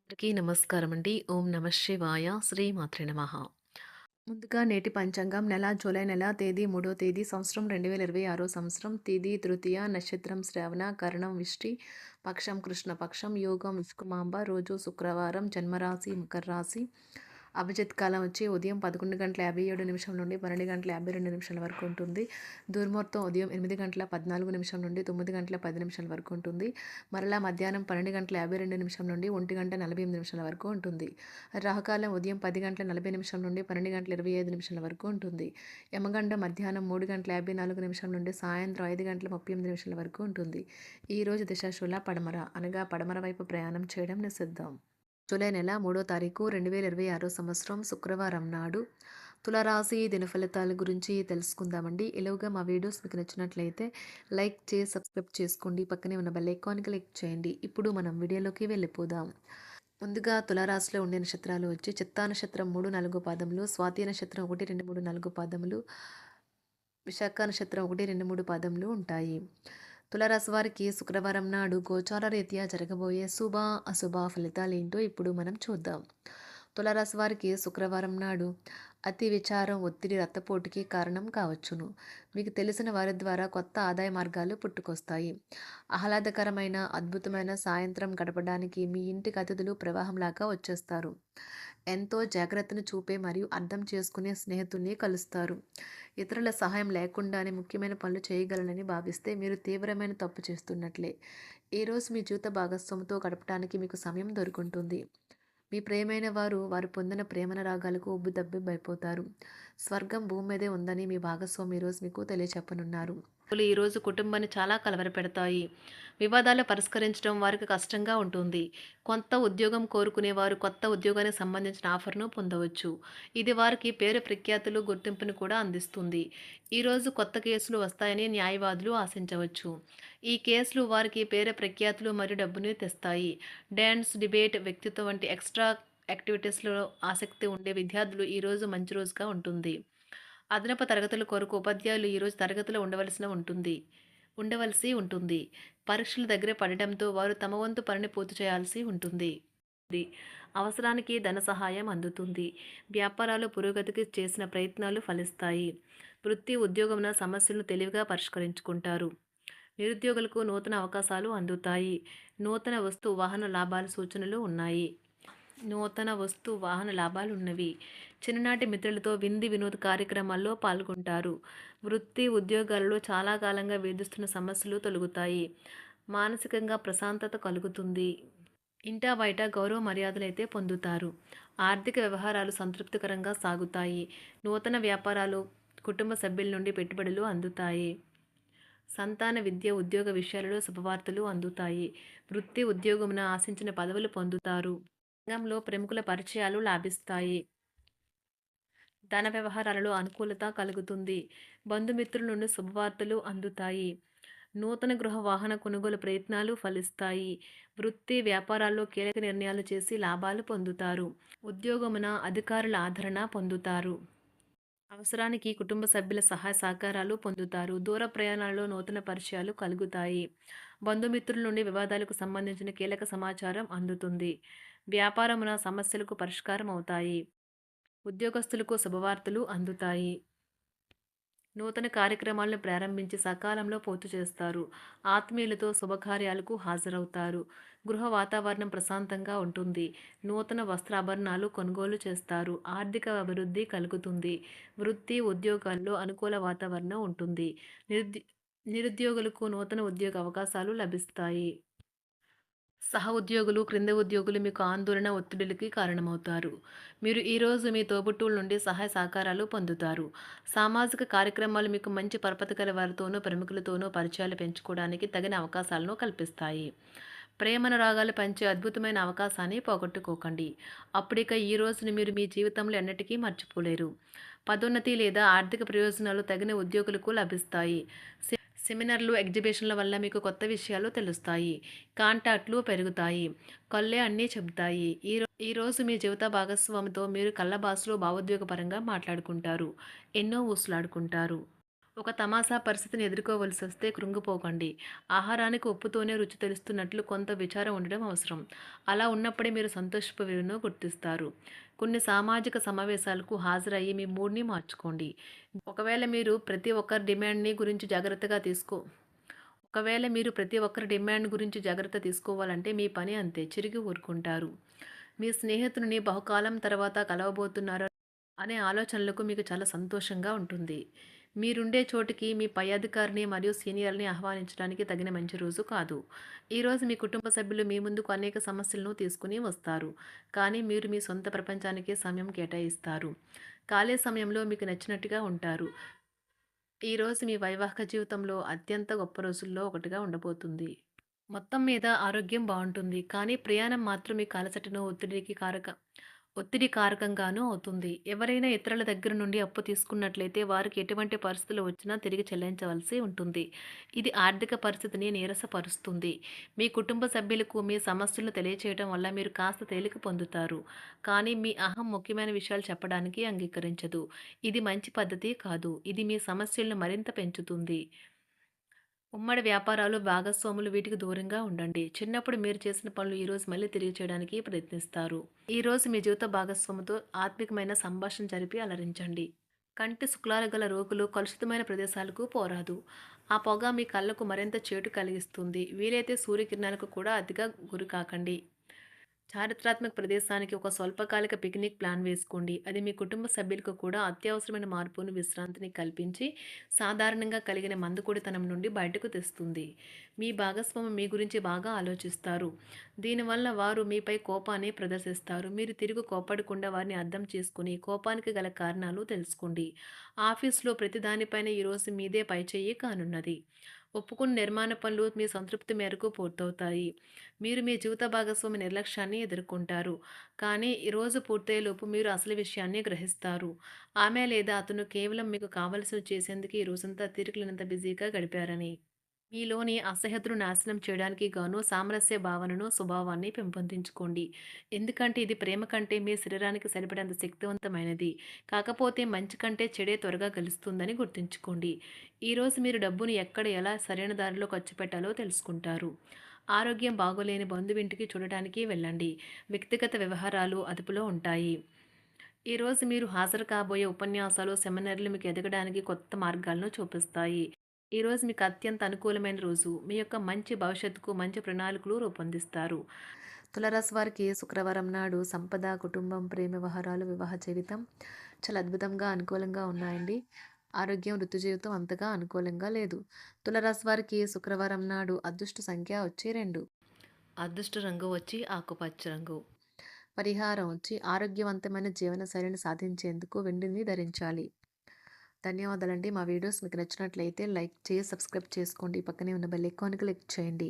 అందరికీ నమస్కారం అండి. ఓం నమ శివాయ. శ్రీమాత్రే నమః. ముందుగా నేటి పంచాంగం నెల జూలై నెల తేదీ 3వ తేదీ సంవత్సరం 2026 సంవత్సరం తిథి తృతీయ నక్షత్రం శ్రవణ కరణం విష్టి పక్షం కృష్ణపక్షం యోగం విష్కుమాంబ రోజు శుక్రవారం జన్మరాశి మకర రాశి అభిజిత్ కాలం వచ్చి ఉదయం 11:57 నుండి 12:52 వరకు ఉంటుంది. దుర్ముహూర్తం ఉదయం 8:14 నుండి 9:10 వరకు ఉంటుంది. మరలా మధ్యాహ్నం 12:52 నుండి 1:48 వరకు ఉంటుంది. రాహుకాలం ఉదయం 10:40 నుండి 12:25 వరకు ఉంటుంది. యమగండ మధ్యాహ్నం 3:54 నుండి సాయంత్రం 5:38 వరకు ఉంటుంది. ఈరోజు దిశాశూల పడమర అనగా పడమర వైపు ప్రయాణం చేయడం నిషిద్ధం. జూలై నెల 3వ తారీఖు 2026 సంవత్సరం శుక్రవారం నాడు తులారాశి దినఫలితాల గురించి తెలుసుకుందామండి. ఇలాగా మా వీడియోస్ మీకు నచ్చినట్లయితే లైక్ చేసి సబ్స్క్రైబ్ చేసుకోండి. పక్కనే ఉన్న బెల్ ఐకాన్ క్లిక్ చేయండి. ఇప్పుడు మనం వీడియోలోకి వెళ్ళిపోదాం. ముందుగా తులారాశిలో ఉండే నక్షత్రాలు వచ్చి చిత్తా నక్షత్రం 3, 4 పాదములు, స్వాతి నక్షత్రం 1, 2, 3, 4 పాదములు, విశాఖ నక్షత్రం 1, 2, 3 పాదములు ఉంటాయి. తులారాశి వారికి శుక్రవారం నాడు గోచార రీత్యా జరగబోయే శుభ అశుభ ఫలితాలు ఏంటో ఇప్పుడు మనం చూద్దాం. తులారాశి వారికి శుక్రవారం నాడు అతి విచారం ఒత్తిడి రక్తపోటుకి కారణం కావచ్చును. మీకు తెలిసిన వారి ద్వారా కొత్త ఆదాయ మార్గాలు పుట్టుకొస్తాయి. ఆహ్లాదకరమైన అద్భుతమైన సాయంత్రం గడపడానికి మీ ఇంటికి అతిథులు ప్రవాహంలాగా వచ్చేస్తారు. ఎంతో జాగ్రత్తను చూపే మరియు అర్థం చేసుకునే స్నేహితుల్ని కలుస్తారు. ఇతరుల సహాయం లేకుండానే ముఖ్యమైన పనులు చేయగలనని భావిస్తే మీరు తీవ్రమైన తప్పు చేస్తున్నట్లే. ఈరోజు మీ జీవిత భాగస్వామితో గడపడానికి మీకు సమయం దొరుకుంటుంది. మీ ప్రియమైన వారు పొందిన ప్రేమన రాగాలకు ఉబ్బుతబ్బిబ్బైపోతారు. స్వర్గం భూమి మీదే ఉందని మీ భాగస్వామి ఈరోజు మీకు తెలియచెప్పనున్నారు. ఈరోజు కుటుంబాన్ని చాలా కలవరపెడతాయి. వివాదాలు పరిష్కరించడం వారికి కష్టంగా ఉంటుంది. కొత్త ఉద్యోగం కోరుకునేవారు కొత్త ఉద్యోగానికి సంబంధించిన ఆఫర్ను పొందవచ్చు. ఇది వారికి పేరు ప్రఖ్యాతులు గుర్తింపును కూడా అందిస్తుంది. ఈరోజు కొత్త కేసులు వస్తాయని న్యాయవాదులు ఆశించవచ్చు. ఈ కేసులు వారికి పేరు ప్రఖ్యాతులు మరియు డబ్బుని తెస్తాయి. డ్యాన్స్, డిబేట్, వ్యక్తిత్వం వంటి ఎక్స్ట్రా యాక్టివిటీస్లో ఆసక్తి ఉండే విద్యార్థులు ఈరోజు మంచి రోజుగా ఉంటుంది. అదనపు తరగతుల కొరకు ఉపాధ్యాయులు ఈరోజు తరగతిలో ఉండవలసి ఉంటుంది. పరీక్షలు దగ్గర పడడంతో వారు తమ వంతు పనిని పూర్తి చేయాల్సి ఉంటుంది. అవసరానికి ధన సహాయం అందుతుంది. వ్యాపారాలు పురోగతికి చేసిన ప్రయత్నాలు ఫలిస్తాయి. వృత్తి ఉద్యోగమున సమస్యలను తెలివిగా పరిష్కరించుకుంటారు. నిరుద్యోగులకు నూతన అవకాశాలు అందుతాయి. నూతన వస్తు వాహన లాభాల సూచనలు ఉన్నాయి. ఉన్నవి. చిన్ననాటి మిత్రులతో వినోద కార్యక్రమాల్లో పాల్గొంటారు. వృత్తి ఉద్యోగాలలో చాలా కాలంగా వేధిస్తున్న సమస్యలు తొలగుతాయి. మానసికంగా ప్రశాంతత కలుగుతుంది. ఇంటా బయట గౌరవ మర్యాదలైతే పొందుతారు. ఆర్థిక వ్యవహారాలు సంతృప్తికరంగా సాగుతాయి. నూతన వ్యాపారాలు, కుటుంబ సభ్యుల నుండి పెట్టుబడులు అందుతాయి. సంతాన విద్య ఉద్యోగ విషయాలలో శుభవార్తలు అందుతాయి. వృత్తి ఉద్యోగమున ఆశించిన పదవులు పొందుతారు. రంగంలో ప్రముఖుల పరిచయాలు లాభిస్తాయి. ధన వ్యవహారాలలో అనుకూలత కలుగుతుంది. బంధుమిత్రుల నుండి శుభవార్తలు అందుతాయి. నూతన గృహ వాహన కొనుగోలు ప్రయత్నాలు ఫలిస్తాయి. వృత్తి వ్యాపారాల్లో కీలక నిర్ణయాలు చేసి లాభాలు పొందుతారు. ఉద్యోగమున అధికారుల ఆదరణ పొందుతారు. అవసరానికి కుటుంబ సభ్యుల సహాయ సహకారాలు పొందుతారు. దూర ప్రయాణాలలో నూతన పరిచయాలు కలుగుతాయి. బంధుమిత్రుల నుండి వివాదాలకు సంబంధించిన కీలక సమాచారం అందుతుంది. వ్యాపారమున సమస్యలకు పరిష్కారం అవుతాయి. ఉద్యోగస్తులకు శుభవార్తలు అందుతాయి. నూతన కార్యక్రమాలను ప్రారంభించి సకాలంలో పూర్తి చేస్తారు. ఆత్మీయులతో శుభకార్యాలకు హాజరవుతారు. గృహ వాతావరణం ప్రశాంతంగా ఉంటుంది. నూతన వస్త్రాభరణాలు కొనుగోలు చేస్తారు. ఆర్థిక అభివృద్ధి కలుగుతుంది. వృత్తి ఉద్యోగాల్లో అనుకూల వాతావరణం ఉంటుంది. నిరుద్యోగులకు నూతన ఉద్యోగ అవకాశాలు లభిస్తాయి. సహ ఉద్యోగులు, క్రింద ఉద్యోగులు మీకు ఆందోళన, ఒత్తిడిలకి కారణమవుతారు. మీరు ఈరోజు మీ తోబుట్టువుల నుండి సహాయ సహకారాలు పొందుతారు. సామాజిక కార్యక్రమాలు మీకు మంచి పరపతి గల వారితోనూ, ప్రముఖులతోనూ పరిచయాలు పెంచుకోవడానికి తగిన అవకాశాలను కల్పిస్తాయి. ప్రేమనురాగాలు పంచే అద్భుతమైన అవకాశాన్ని పోగొట్టుకోకండి. అప్పుడిక ఈ రోజుని మీరు మీ జీవితంలో ఎన్నటికీ మర్చిపోలేరు. పదోన్నతి లేదా ఆర్థిక ప్రయోజనాలు తగిన ఉద్యోగులకు లభిస్తాయి. సెమినార్లు, ఎగ్జిబిషన్ల వల్ల మీకు కొత్త విషయాలు తెలుస్తాయి. కాంటాక్ట్లు పెరుగుతాయి. కళ్ళే అన్నీ చెబుతాయి. ఈరోజు మీ జీవిత భాగస్వామితో మీరు కళ్ళ భాషలో భావోద్వేగపరంగా మాట్లాడుకుంటారు. ఎన్నో ఊసులాడుకుంటారు. ఒక తమాషా పరిస్థితిని ఎదుర్కోవలసొస్తే కృంగిపోకండి. ఆహారానికి ఉప్పుతోనే రుచి తెలుస్తున్నట్లు కొంత విచారం ఉండడం అవసరం. అలా ఉన్నప్పుడే మీరు సంతోషపు విలువను గుర్తిస్తారు. కొన్ని సామాజిక సమావేశాలకు హాజరయ్యి మీ మూడ్‌ని మార్చుకోండి. ఒకవేళ మీరు ప్రతి ఒక్కరి డిమాండ్‌ని గురించి జాగ్రత్తగా తీసుకో ఒకవేళ మీరు ప్రతి ఒక్కరి డిమాండ్ గురించి జాగ్రత్త తీసుకోవాలంటే మీ పని అంతే. చిరిగి ఊరుకుంటారు. మీ స్నేహితుడిని బహుకాలం తర్వాత కలవబోతున్నారు అనే ఆలోచనలకు మీకు చాలా సంతోషంగా ఉంటుంది. మీరుండే చోటికి మీ పై అధికారిని మరియు సీనియర్‌ని ఆహ్వానించడానికి తగిన మంచి రోజు కాదు. ఈరోజు మీ కుటుంబ సభ్యులు మీ ముందుకు అనేక సమస్యలను తీసుకుని వస్తారు. కానీ మీరు మీ సొంత ప్రపంచానికే సమయం కేటాయిస్తారు. ఖాళీ సమయంలో మీకు నచ్చినట్టుగా ఉంటారు. ఈరోజు మీ వైవాహిక జీవితంలో అత్యంత గొప్ప రోజుల్లో ఒకటిగా ఉండబోతుంది. మొత్తం మీద ఆరోగ్యం బావుంటుంది. కానీ ప్రయాణం మాత్రం మీకు అలసటను, ఒత్తిడి కారకంగానూ అవుతుంది. ఎవరైనా ఇతరుల దగ్గర నుండి అప్పు తీసుకున్నట్లయితే వారికి ఎటువంటి పరిస్థితులు వచ్చినా తిరిగి చెల్లించవలసి ఉంటుంది. ఇది ఆర్థిక పరిస్థితిని నీరసపరుస్తుంది. మీ కుటుంబ సభ్యులకు మీ సమస్యలను తెలియచేయడం వల్ల మీరు కాస్త తేలిక పొందుతారు. కానీ మీ అహం ముఖ్యమైన విషయాలు చెప్పడానికి అంగీకరించదు. ఇది మంచి పద్ధతి కాదు. ఇది మీ సమస్యలను మరింత పెంచుతుంది. ఉమ్మడి వ్యాపారాలు, భాగస్వాములు వీటికి దూరంగా ఉండండి. చిన్నప్పుడు మీరు చేసిన పనులు ఈరోజు మళ్ళీ తిరిగి చేయడానికి ప్రయత్నిస్తారు. ఈరోజు మీ జీవిత భాగస్వామితో ఆత్మికమైన సంభాషణ జరిపి అలరించండి. కంటి శుక్లాలు గల రోగులు కలుషితమైన ప్రదేశాలకు పోరాదు. ఆ పొగ మీ కళ్ళకు మరింత చేటు కలిగిస్తుంది. వీలైతే సూర్యకిరణాలకు కూడా అతిగా గురికాకండి. చారిత్రాత్మక ప్రదేశానికి ఒక స్వల్పకాలిక పిక్నిక్ ప్లాన్ వేసుకోండి. అది మీ కుటుంబ సభ్యులకు కూడా అత్యవసరమైన మార్పును, విశ్రాంతిని కల్పించి సాధారణంగా కలిగిన మందుకొడితనం నుండి బయటకు తెస్తుంది. మీ భాగస్వామి మీ గురించి బాగా ఆలోచిస్తారు. దీనివల్ల వారు మీపై కోపాన్ని ప్రదర్శిస్తారు. మీరు తిరిగి కోప్పడకుండా వారిని అర్థం చేసుకుని కోపానికి గల కారణాలు తెలుసుకోండి. ఆఫీస్‌లో ప్రతి దానిపైన ఈరోజు మీదే పైచేయి కానున్నది. ఒప్పుకున్న నిర్మాణ పనులు మీ సంతృప్తి మేరకు పూర్తవుతాయి. మీరు మీ జీవిత భాగస్వామి నిర్లక్ష్యాన్ని ఎదుర్కొంటారు. కానీ ఈ రోజు పూర్తయ్యేలోపు మీరు అసలు విషయాన్ని గ్రహిస్తారు. ఆమె లేదా అతను కేవలం మీకు కావలసినవి చేసేందుకు ఈ రోజంతా తీరికలేనంత బిజీగా గడిపారని. మీలోని అసహ్యతను నాశనం చేయడానికి గాను సామరస్య భావనను, స్వభావాన్ని పెంపొందించుకోండి. ఎందుకంటే ఇది ప్రేమ కంటే మీ శరీరానికి సరిపడేంత శక్తివంతమైనది. కాకపోతే మంచి కంటే చెడే త్వరగా గెలుస్తుందని గుర్తుంచుకోండి. ఈరోజు మీరు డబ్బును ఎక్కడ, ఎలా సరైన దారిలో ఖర్చు పెట్టాలో తెలుసుకుంటారు. ఆరోగ్యం బాగోలేని బంధువింటికి చూడటానికి వెళ్ళండి. వ్యక్తిగత వ్యవహారాలు అదుపులో ఉంటాయి. ఈరోజు మీరు హాజరు కాబోయే ఉపన్యాసాలు, సెమినార్లు మీకు ఎదగడానికి కొత్త మార్గాలను చూపిస్తాయి. ఈరోజు మీకు అత్యంత అనుకూలమైన రోజు. మీ యొక్క మంచి భవిష్యత్తుకు మంచి ప్రణాళికలు రూపొందిస్తారు. తులారాశి వారికి శుక్రవారం నాడు సంపద, కుటుంబం, ప్రేమ వ్యవహారాలు, వివాహ జీవితం చాలా అద్భుతంగా అనుకూలంగా ఉన్నాయండి. ఆరోగ్యం, వృత్తి జీవితం అంతగా అనుకూలంగా లేదు. తులారాశి వారికి శుక్రవారం నాడు అదృష్ట సంఖ్య వచ్చి 2. అదృష్ట రంగు వచ్చి ఆకుపచ్చ రంగు. పరిహారం వచ్చి ఆరోగ్యవంతమైన జీవనశైలిని సాధించేందుకు వెండిని ధరించాలి. ధన్యవాదాలండి. మా వీడియోస్ మీకు నచ్చినట్లయితే లైక్ చేసి, సబ్స్క్రైబ్ చేసుకోండి. పక్కనే ఉన్న బెల్ ఐకాన్‌ని క్లిక్ చేయండి.